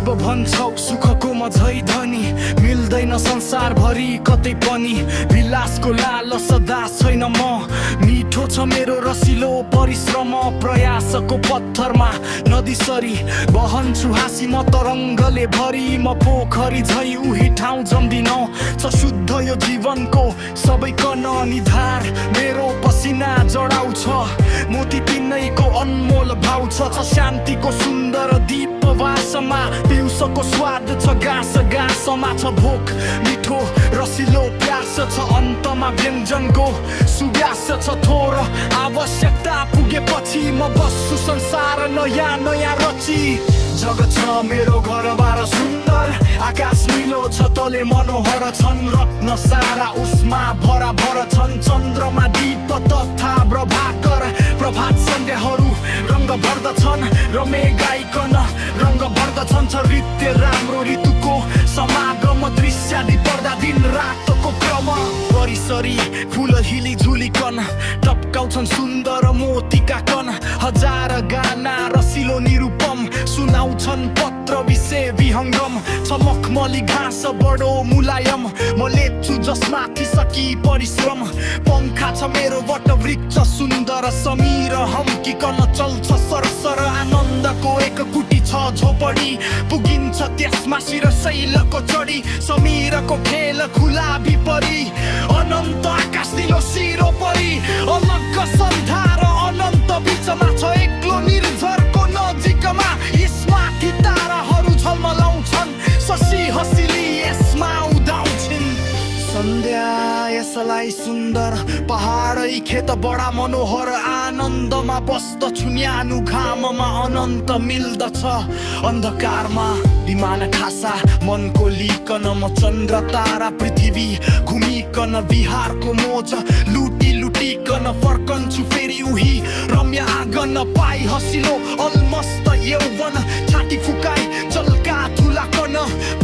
शिव भन्छौ सुखको म झै धनी मिल्दैन संसारभरि कतै पनि विलासको लाल सदा छैन म मिठो छ मेरो रसिलो परिश्रम प्रयासको पत्थरमा नदीसरी बहन्छु हाँसी म तरङ्गले भरि म पोखरी झै उही ठाउँ जम्दिन छ शुद्ध यो जीवनको सबैकन निधार मेरो पसिना जडाउँछ मोती तिनैको अनमोल भाउ छ शान्तिको सुन्दर दीपवासमा पिउसको स्वाद छ गाँस गाँसमा छ भोक मिठो रसिलो प्यास छ अन्तमा व्यञ्जनको सुवास छ थोर आवश्यकता पुगेपछि म बस्छु संसार नयाँ नयाँ रची जगत छ मेरो घरबार सुन्दर आकाश नीलो छ तले मनोहर छन् रत्न सारा उसमा भराभर छन् चन्द्रमा दीप तथा प्रभाकर प्रभात सन्ध्याहरू रङ्ग भर्दछन् र मेघाइकन रङ्ग भर्दछन् छ नृत्य राम्रो ऋतुको समागम दृश्यादि पर्दा दिन रातको क्रम परिसरी फुल हिली झुलिकन टपकाउँछन् सुन्दर मोतीका कन हजार गाना रसिलो निरूपम सुनाउँछन् पत्र विषय विहङ्गम छ मखमली घाँस बडो मुलायम म लेख्छु जसमाथि सकी परिश्रम पंखा छ मेरो वट वृक्ष सुन्दर समीर हम्किकन चल्छ सरसर आनन्दको एक कुटी छ झोपडी पुगिन्छ त्यसमा शिर शैलको चढी समीरको खेल खुलाबी परी अनन्त आकाश दिलो शिरो परी अलग सन्धार अनन्त बिचमा छ एक्लो निर्झरको नजिकमा यसमाथि ताराहरू झल्मलाउँछन् शशी हसिली यसमा उदाउँछिन् सन्ध्या यसलाई सुन्दर पहाडै खेत बडा मनोहर आनन्दमा बस्दछु न्यानो घाममा अनन्त मिल्दछ अन्धकारमा विमान खासा मनको लिकन म चन्द्र तारा पृथ्वी घुमिकन बिहारको मोज लुटी लुटिकन फर्कन्छु फेरि उही रम्य आँगन पाइ हसिलो अलमस्त यौवन छाती फुकाई जल्का धुलाकन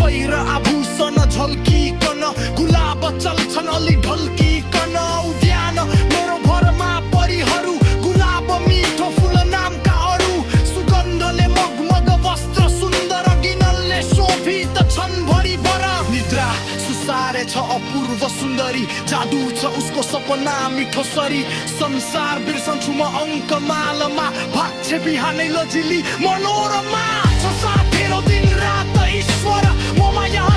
पहिर आभूषण झल्किकन गुलाब चल्छन् अलि ढल्किकन उद्यान मेरो भरमा परिहरू गुलाब मिठो फुल नामका अरू सुगन्धले मगमग वस्त्र सुन्दर गिनलले शोभित छन् भरिभर निद्रा सुसारे छ अपूर्व सुन्दरी जादु छ उसको सपना मिठो सरी संसार बिर्सन्छु म अङ्कमालामा भाग्छ बिहानै लजिली मनोरमा छ साथेरो दिन रात ईश्वर म माया